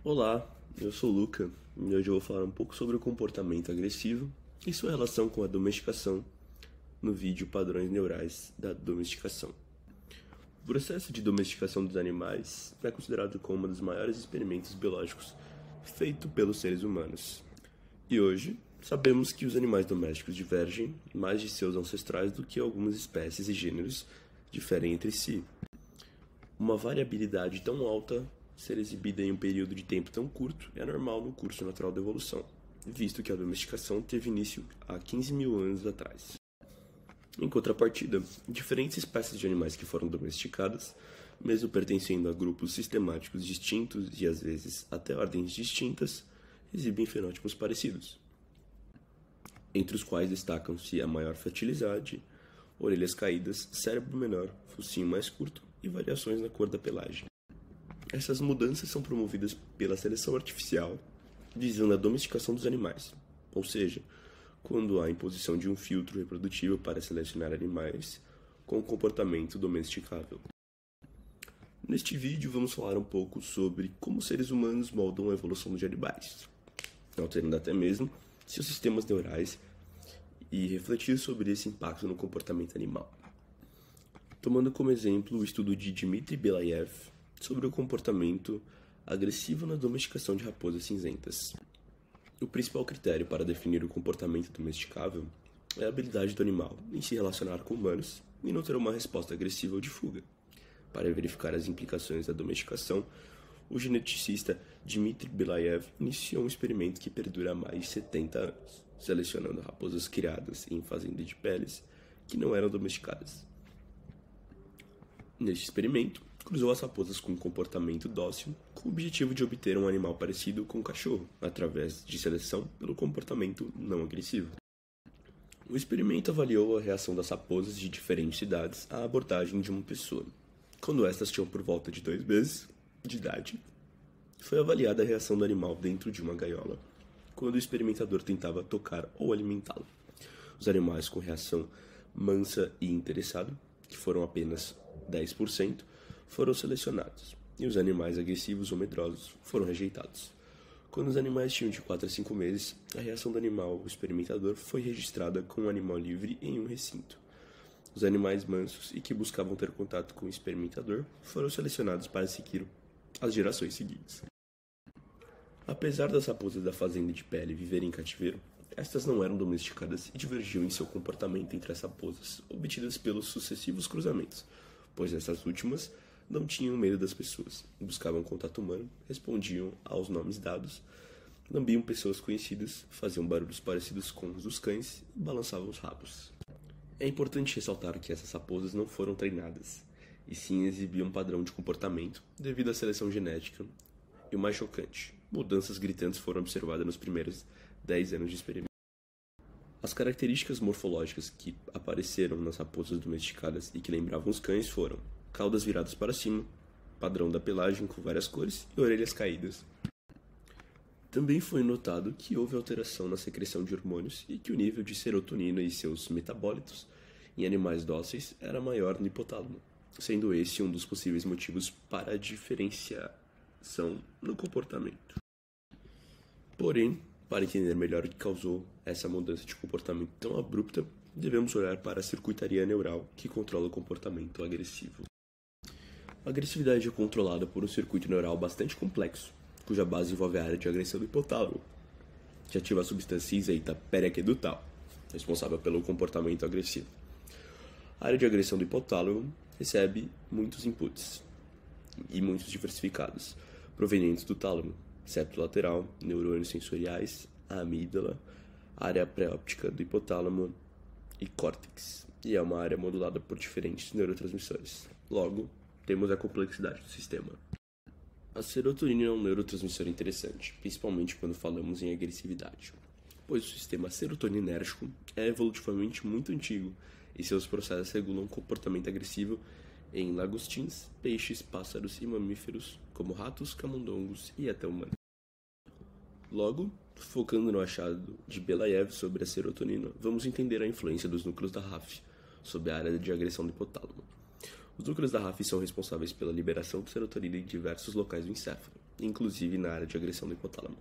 Olá, eu sou o Luca e hoje eu vou falar um pouco sobre o comportamento agressivo e sua relação com a domesticação no vídeo Padrões Neurais da Domesticação. O processo de domesticação dos animais é considerado como um dos maiores experimentos biológicos feito pelos seres humanos. E hoje sabemos que os animais domésticos divergem mais de seus ancestrais do que algumas espécies e gêneros diferem entre si. Uma variabilidade tão alta ser exibida em um período de tempo tão curto é normal no curso natural da evolução, visto que a domesticação teve início há 15 mil anos atrás. Em contrapartida, diferentes espécies de animais que foram domesticadas, mesmo pertencendo a grupos sistemáticos distintos e às vezes até ordens distintas, exibem fenótipos parecidos, entre os quais destacam-se a maior fertilidade, orelhas caídas, cérebro menor, focinho mais curto e variações na cor da pelagem. Essas mudanças são promovidas pela seleção artificial, visando a domesticação dos animais, ou seja, quando há a imposição de um filtro reprodutivo para selecionar animais com comportamento domesticável. Neste vídeo vamos falar um pouco sobre como os seres humanos moldam a evolução dos animais, alterando até mesmo seus sistemas neurais e refletir sobre esse impacto no comportamento animal. Tomando como exemplo o estudo de Dmitry Belayev sobre o comportamento agressivo na domesticação de raposas cinzentas. O principal critério para definir o comportamento domesticável é a habilidade do animal em se relacionar com humanos e não ter uma resposta agressiva ou de fuga. Para verificar as implicações da domesticação, o geneticista Dmitry Belayev iniciou um experimento que perdura há mais de 70 anos, selecionando raposas criadas em fazenda de peles que não eram domesticadas. Neste experimento, cruzou as raposas com um comportamento dócil com o objetivo de obter um animal parecido com um cachorro, através de seleção pelo comportamento não agressivo. O experimento avaliou a reação das raposas de diferentes idades à abordagem de uma pessoa. Quando estas tinham por volta de 2 meses de idade, foi avaliada a reação do animal dentro de uma gaiola, quando o experimentador tentava tocar ou alimentá-lo. Os animais com reação mansa e interessada, que foram apenas 10%, foram selecionados, e os animais agressivos ou medrosos foram rejeitados. Quando os animais tinham de 4 a 5 meses, a reação do animal experimentador foi registrada com o animal livre em um recinto. Os animais mansos e que buscavam ter contato com o experimentador foram selecionados para seguir as gerações seguintes. Apesar das raposas da fazenda de pele viverem em cativeiro, estas não eram domesticadas e divergiam em seu comportamento entre as raposas, obtidas pelos sucessivos cruzamentos, pois essas últimas não tinham medo das pessoas, buscavam contato humano, respondiam aos nomes dados, lambiam pessoas conhecidas, faziam barulhos parecidos com os dos cães e balançavam os rabos. É importante ressaltar que essas raposas não foram treinadas, e sim exibiam um padrão de comportamento devido à seleção genética. E o mais chocante, mudanças gritantes foram observadas nos primeiros 10 anos de experimento. As características morfológicas que apareceram nas raposas domesticadas e que lembravam os cães foram caudas viradas para cima, padrão da pelagem com várias cores e orelhas caídas. Também foi notado que houve alteração na secreção de hormônios e que o nível de serotonina e seus metabólitos em animais dóceis era maior no hipotálamo, sendo esse um dos possíveis motivos para a diferenciação no comportamento. Porém, para entender melhor o que causou essa mudança de comportamento tão abrupta, devemos olhar para a circuitaria neural que controla o comportamento agressivo. A agressividade é controlada por um circuito neural bastante complexo, cuja base envolve a área de agressão do hipotálamo, que ativa a substância cinzenta periaquedutal, responsável pelo comportamento agressivo. A área de agressão do hipotálamo recebe muitos inputs, e muitos diversificados, provenientes do tálamo, septo lateral, neurônios sensoriais, a amígdala, área pré-óptica do hipotálamo e córtex, e é uma área modulada por diferentes neurotransmissores. Logo, temos a complexidade do sistema. A serotonina é um neurotransmissor interessante, principalmente quando falamos em agressividade, pois o sistema serotoninérgico é evolutivamente muito antigo e seus processos regulam o comportamento agressivo em lagostins, peixes, pássaros e mamíferos, como ratos, camundongos e até humanos. Logo, focando no achado de Belayev sobre a serotonina, vamos entender a influência dos núcleos da RAF sobre a área de agressão do hipotálamo. Os núcleos da RAF são responsáveis pela liberação de serotonina em diversos locais do encéfalo, inclusive na área de agressão do hipotálamo.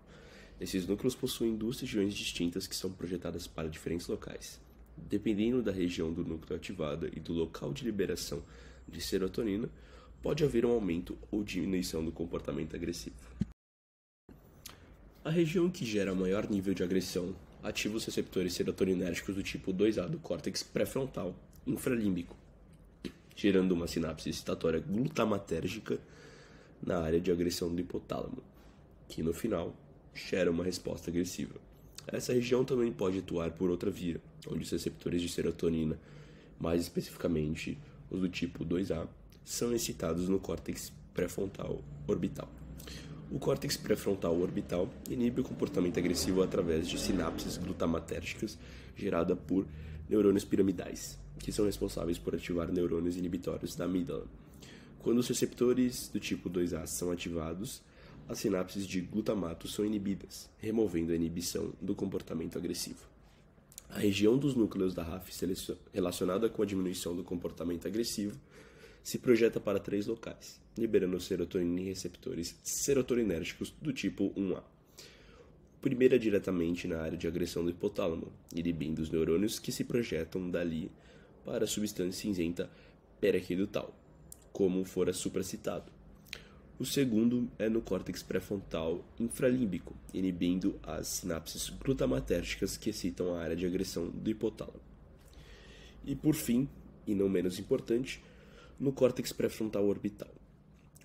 Esses núcleos possuem duas regiões distintas que são projetadas para diferentes locais. Dependendo da região do núcleo ativada e do local de liberação de serotonina, pode haver um aumento ou diminuição do comportamento agressivo. A região que gera maior nível de agressão ativa os receptores serotoninérgicos do tipo 2A do córtex pré-frontal infralímbico, gerando uma sinapse excitatória glutamatérgica na área de agressão do hipotálamo, que no final gera uma resposta agressiva. Essa região também pode atuar por outra via, onde os receptores de serotonina, mais especificamente os do tipo 2A, são excitados no córtex pré-frontal orbital. O córtex pré-frontal orbital inibe o comportamento agressivo através de sinapses glutamatérgicas geradas por neurônios piramidais, que são responsáveis por ativar neurônios inibitórios da amígdala. Quando os receptores do tipo 2A são ativados, as sinapses de glutamato são inibidas, removendo a inibição do comportamento agressivo. A região dos núcleos da RAF relacionada com a diminuição do comportamento agressivo se projeta para 3 locais, liberando serotonina em receptores serotoninérgicos do tipo 1A. O primeiro é diretamente na área de agressão do hipotálamo, inibindo os neurônios que se projetam dali para a substância cinzenta periaquedutal, como fora supracitado. O segundo é no córtex pré-frontal infralímbico, inibindo as sinapses glutamatérgicas que excitam a área de agressão do hipotálamo. E por fim, e não menos importante, no córtex pré-frontal orbital,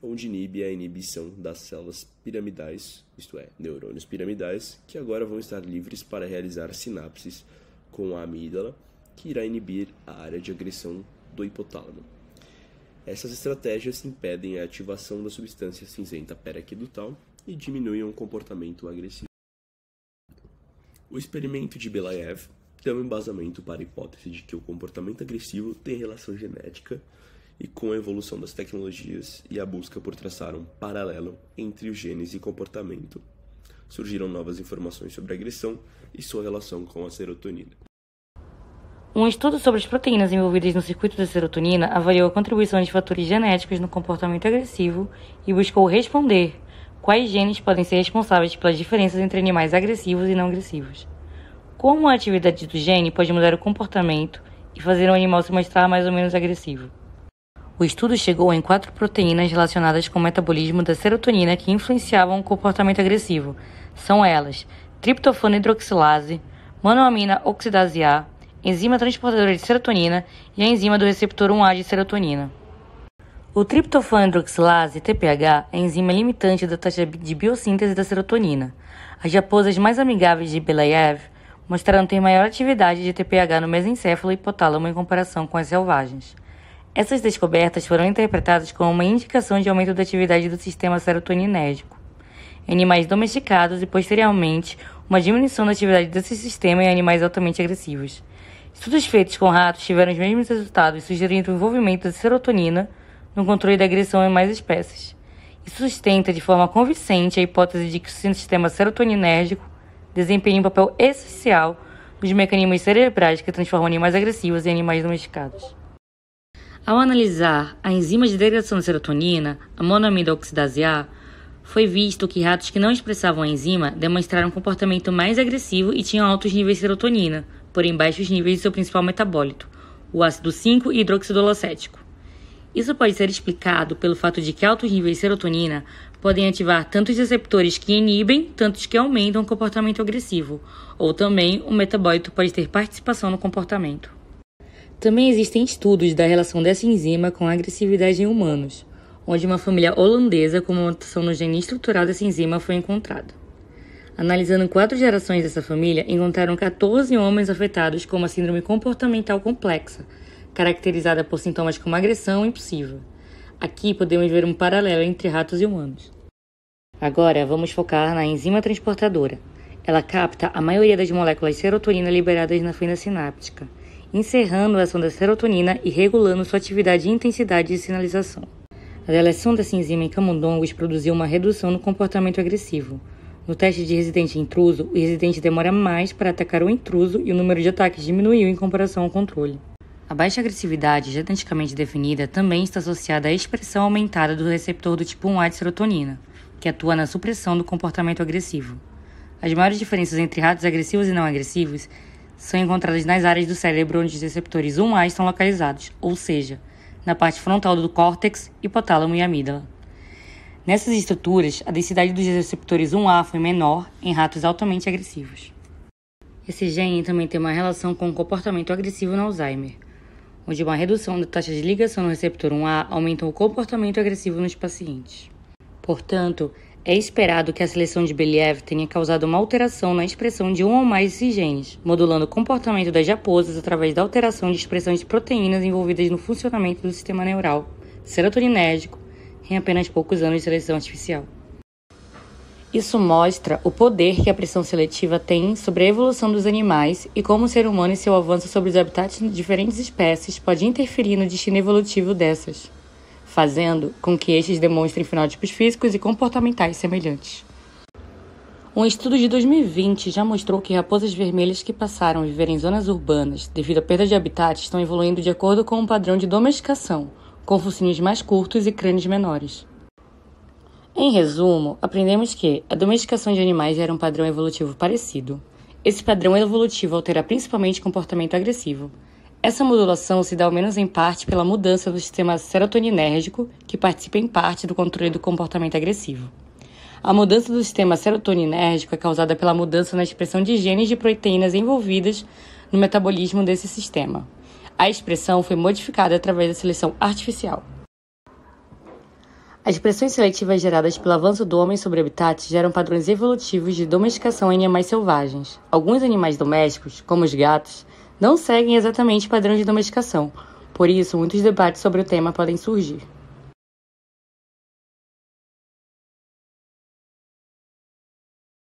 onde inibe a inibição das células piramidais, isto é, neurônios piramidais, que agora vão estar livres para realizar sinapses com a amígdala, que irá inibir a área de agressão do hipotálamo. Essas estratégias impedem a ativação da substância cinzenta periaquedutal e diminuem o comportamento agressivo. O experimento de Belayev deu um embasamento para a hipótese de que o comportamento agressivo tem relação genética e com a evolução das tecnologias e a busca por traçar um paralelo entre os genes e comportamento, surgiram novas informações sobre a agressão e sua relação com a serotonina. Um estudo sobre as proteínas envolvidas no circuito da serotonina avaliou a contribuição de fatores genéticos no comportamento agressivo e buscou responder quais genes podem ser responsáveis pelas diferenças entre animais agressivos e não agressivos. Como a atividade do gene pode mudar o comportamento e fazer um animal se mostrar mais ou menos agressivo. O estudo chegou em 4 proteínas relacionadas com o metabolismo da serotonina que influenciavam o comportamento agressivo. São elas: triptofano hidroxilase, monoamina oxidase A, enzima transportadora de serotonina e a enzima do receptor 1A de serotonina. O triptofano hidroxilase, TPH, é a enzima limitante da taxa de biossíntese da serotonina. As raposas mais amigáveis de Belayev mostraram ter maior atividade de TPH no mesencéfalo e hipotálamo em comparação com as selvagens. Essas descobertas foram interpretadas como uma indicação de aumento da atividade do sistema serotoninérgico em animais domesticados e, posteriormente, uma diminuição da atividade desse sistema em animais altamente agressivos. Estudos feitos com ratos tiveram os mesmos resultados, sugerindo o envolvimento da serotonina no controle da agressão em mais espécies. Isso sustenta de forma convincente a hipótese de que o sistema serotoninérgico desempenha um papel essencial nos mecanismos cerebrais que transformam animais agressivos em animais domesticados. Ao analisar a enzima de degradação da serotonina, a monoamina oxidase A, foi visto que ratos que não expressavam a enzima demonstraram um comportamento mais agressivo e tinham altos níveis de serotonina, porém baixos níveis de seu principal metabólito, o ácido 5-hidroxidolacético. Isso pode ser explicado pelo fato de que altos níveis de serotonina podem ativar tanto os receptores que inibem, tanto os que aumentam o comportamento agressivo, ou também o metabólito pode ter participação no comportamento. Também existem estudos da relação dessa enzima com a agressividade em humanos, onde uma família holandesa com uma mutação no gene estrutural dessa enzima foi encontrada. Analisando 4 gerações dessa família, encontraram 14 homens afetados com uma síndrome comportamental complexa, caracterizada por sintomas como agressão impulsiva. Aqui podemos ver um paralelo entre ratos e humanos. Agora vamos focar na enzima transportadora. Ela capta a maioria das moléculas de serotonina liberadas na fenda sináptica, encerrando a ação da serotonina e regulando sua atividade e intensidade de sinalização. A deleção dessa enzima em camundongos produziu uma redução no comportamento agressivo. No teste de residente intruso, o residente demora mais para atacar o intruso e o número de ataques diminuiu em comparação ao controle. A baixa agressividade geneticamente definida também está associada à expressão aumentada do receptor do tipo 1A de serotonina, que atua na supressão do comportamento agressivo. As maiores diferenças entre ratos agressivos e não agressivos são encontradas nas áreas do cérebro onde os receptores 1A estão localizados, ou seja, na parte frontal do córtex, hipotálamo e amígdala. Nessas estruturas, a densidade dos receptores 1A foi menor em ratos altamente agressivos. Esse gene também tem uma relação com o comportamento agressivo no Alzheimer, onde uma redução da taxa de ligação no receptor 1A aumentou o comportamento agressivo nos pacientes. Portanto, é esperado que a seleção de Believ tenha causado uma alteração na expressão de um ou mais desses genes, modulando o comportamento das raposas através da alteração de expressão de proteínas envolvidas no funcionamento do sistema neural serotoninérgico em apenas poucos anos de seleção artificial. Isso mostra o poder que a pressão seletiva tem sobre a evolução dos animais e como o ser humano e seu avanço sobre os habitats de diferentes espécies pode interferir no destino evolutivo dessas, fazendo com que estes demonstrem fenótipos físicos e comportamentais semelhantes. Um estudo de 2020 já mostrou que raposas vermelhas que passaram a viver em zonas urbanas devido à perda de habitat estão evoluindo de acordo com um padrão de domesticação, com focinhos mais curtos e crânios menores. Em resumo, aprendemos que a domesticação de animais gera um padrão evolutivo parecido. Esse padrão evolutivo altera principalmente o comportamento agressivo. Essa modulação se dá ao menos em parte pela mudança do sistema serotoninérgico, que participa em parte do controle do comportamento agressivo. A mudança do sistema serotoninérgico é causada pela mudança na expressão de genes de proteínas envolvidas no metabolismo desse sistema. A expressão foi modificada através da seleção artificial. As pressões seletivas geradas pelo avanço do homem sobre habitats geram padrões evolutivos de domesticação em animais selvagens. Alguns animais domésticos, como os gatos, não seguem exatamente padrões de domesticação, por isso muitos debates sobre o tema podem surgir.